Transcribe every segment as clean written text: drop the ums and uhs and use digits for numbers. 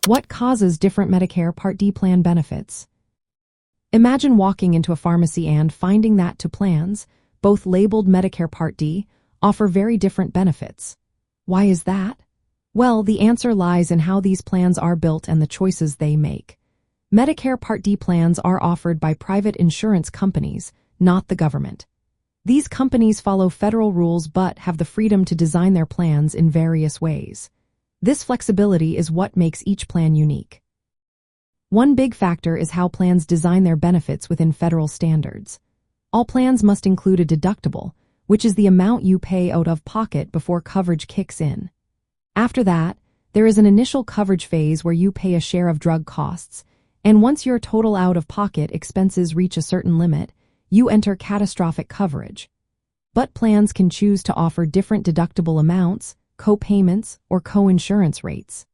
What causes different Medicare Part D plan benefits? Imagine walking into a pharmacy and finding that two plans, both labeled Medicare Part D, offer very different benefits. Why is that? Well, the answer lies in how these plans are built and the choices they make. Medicare Part D plans are offered by private insurance companies, not the government. These companies follow federal rules but have the freedom to design their plans in various ways. This flexibility is what makes each plan unique. One big factor is how plans design their benefits within federal standards. All plans must include a deductible, which is the amount you pay out of pocket before coverage kicks in. After that, there is an initial coverage phase where you pay a share of drug costs, and once your total out-of-pocket expenses reach a certain limit, you enter catastrophic coverage. But plans can choose to offer different deductible amounts, copayments, or coinsurance rates.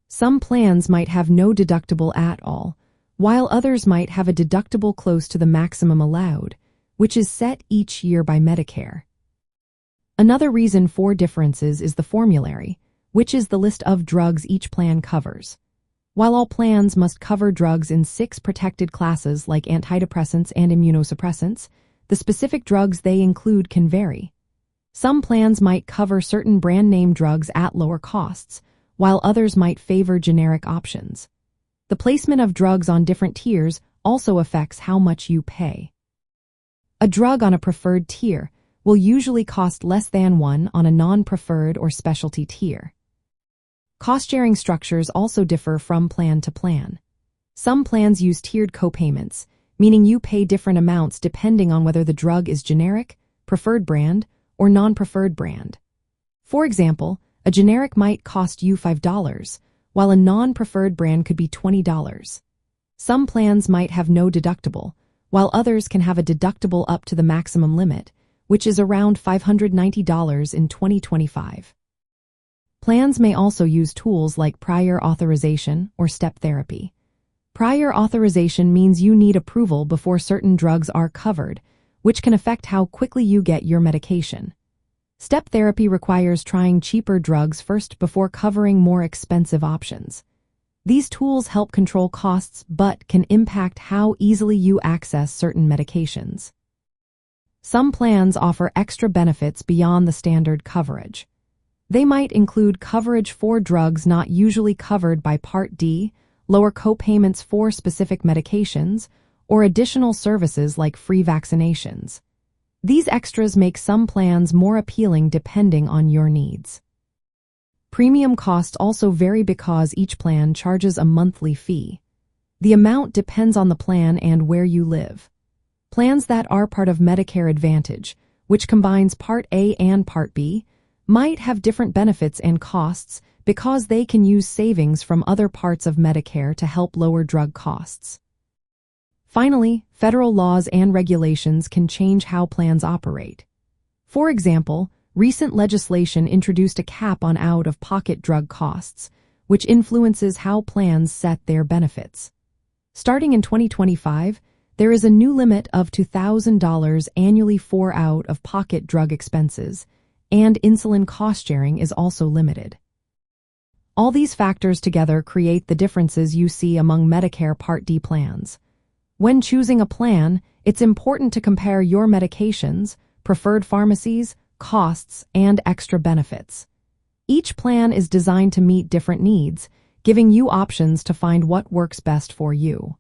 Some plans might have no deductible at all, while others might have a deductible close to the maximum allowed, which is set each year by Medicare. Another reason for differences is the formulary, which is the list of drugs each plan covers. While all plans must cover drugs in 6 protected classes like antidepressants and immunosuppressants, the specific drugs they include can vary. Some plans might cover certain brand-name drugs at lower costs, while others might favor generic options. The placement of drugs on different tiers also affects how much you pay. A drug on a preferred tier will usually cost less than one on a non-preferred or specialty tier. Cost-sharing structures also differ from plan to plan. Some plans use tiered copayments, meaning you pay different amounts depending on whether the drug is generic, preferred brand, or non-preferred brand. For example, a generic might cost you $5, while a non-preferred brand could be $20. Some plans might have no deductible, while others can have a deductible up to the maximum limit, which is around $590 in 2025. Plans may also use tools like prior authorization or step therapy. Prior authorization means you need approval before certain drugs are covered, which can affect how quickly you get your medication. Step therapy requires trying cheaper drugs first before covering more expensive options. These tools help control costs but can impact how easily you access certain medications. Some plans offer extra benefits beyond the standard coverage. They might include coverage for drugs not usually covered by Part D, lower copayments for specific medications, or additional services like free vaccinations. These extras make some plans more appealing depending on your needs. Premium costs also vary because each plan charges a monthly fee. The amount depends on the plan and where you live. Plans that are part of Medicare Advantage, which combines Part A and Part B, might have different benefits and costs because they can use savings from other parts of Medicare to help lower drug costs. Finally, federal laws and regulations can change how plans operate. For example, recent legislation introduced a cap on out-of-pocket drug costs, which influences how plans set their benefits. Starting in 2025, there is a new limit of $2,000 annually for out-of-pocket drug expenses, and insulin cost sharing is also limited. All these factors together create the differences you see among Medicare Part D plans. When choosing a plan, it's important to compare your medications, preferred pharmacies, costs, and extra benefits. Each plan is designed to meet different needs, giving you options to find what works best for you.